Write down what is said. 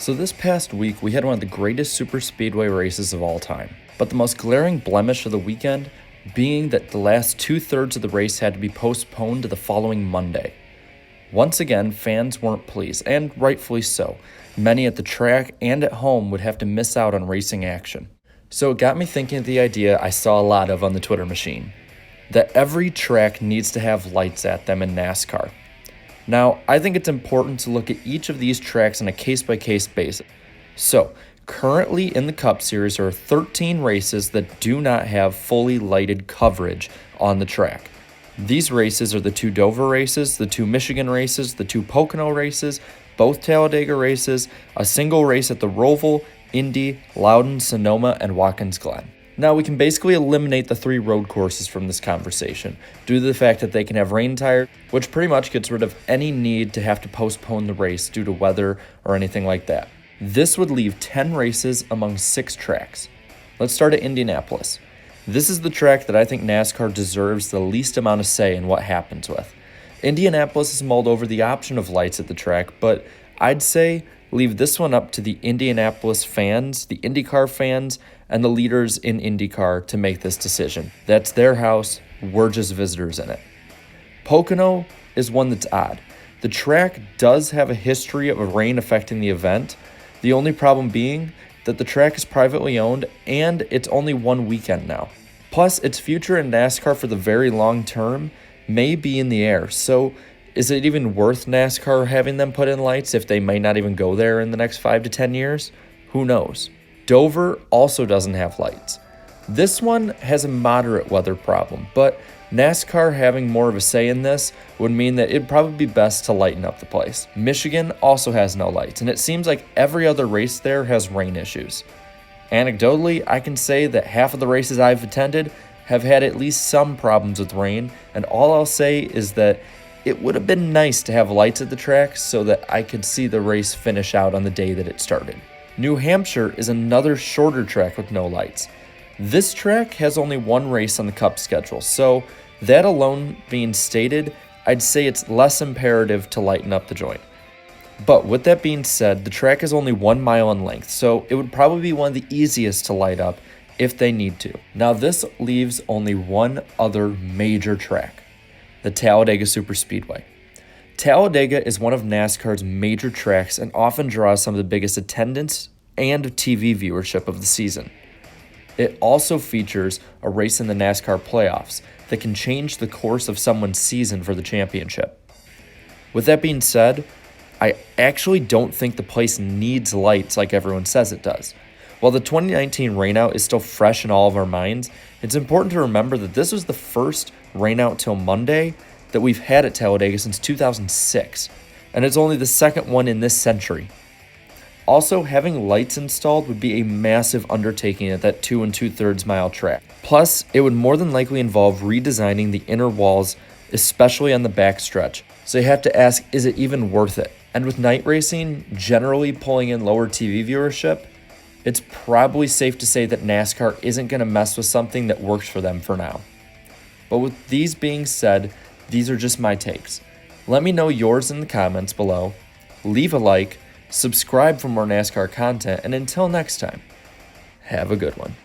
So this past week, we had one of the greatest superspeedway races of all time. But the most glaring blemish of the weekend being that the last 2/3 of the race had to be postponed to the following Monday. Once again, fans weren't pleased, and rightfully so. Many at the track and at home would have to miss out on racing action. So it got me thinking of the idea I saw a lot of on the Twitter machine, that every track needs to have lights at them in NASCAR. Now, I think it's important to look at each of these tracks on a case-by-case basis. So, currently in the Cup Series, there are 13 races that do not have fully lighted coverage on the track. These races are the 2 Dover races, the 2 Michigan races, the 2 Pocono races, both Talladega races, a single race at the Roval, Indy, Loudon, Sonoma, and Watkins Glen. Now, we can basically eliminate the 3 road courses from this conversation due to the fact that they can have rain tires, which pretty much gets rid of any need to have to postpone the race due to weather or anything like that. This would leave 10 races among 6 tracks. Let's start at Indianapolis. This is the track that I think NASCAR deserves the least amount of say in what happens with. Indianapolis has mulled over the option of lights at the track, but I'd say leave this one up to the Indianapolis fans, the IndyCar fans, and the leaders in IndyCar to make this decision. That's their house, we're just visitors in it. Pocono is one that's odd. The track does have a history of rain affecting the event, the only problem being that the track is privately owned and it's only one weekend now. Plus, its future in NASCAR for the very long term may be in the air, so is it even worth NASCAR having them put in lights if they may not even go there in the next 5 to 10 years? Who knows? Dover also doesn't have lights. This one has a moderate weather problem, but NASCAR having more of a say in this would mean that it'd probably be best to lighten up the place. Michigan also has no lights, and it seems like every other race there has rain issues. Anecdotally, I can say that half of the races I've attended have had at least some problems with rain, and all I'll say is that it would have been nice to have lights at the track so that I could see the race finish out on the day that it started. New Hampshire is another shorter track with no lights. This track has only one race on the Cup schedule, so that alone being stated, I'd say it's less imperative to lighten up the joint. But with that being said, the track is only 1 mile in length, so it would probably be one of the easiest to light up if they need to. Now this leaves only one other major track, the Talladega Superspeedway. Talladega is one of NASCAR's major tracks and often draws some of the biggest attendance and TV viewership of the season. It also features a race in the NASCAR playoffs that can change the course of someone's season for the championship. With that being said, I actually don't think the place needs lights like everyone says it does. While the 2019 rainout is still fresh in all of our minds, it's important to remember that this was the first rainout till Monday that we've had at Talladega since 2006, and it's only the second one in this century. Also, having lights installed would be a massive undertaking at that 2 2/3 mile track. Plus, it would more than likely involve redesigning the inner walls, especially on the backstretch. So you have to ask, is it even worth it? And with night racing generally pulling in lower TV viewership, it's probably safe to say that NASCAR isn't going to mess with something that works for them for now. But with these being said, these are just my takes. Let me know yours in the comments below. Leave a like, subscribe for more NASCAR content, and until next time, have a good one.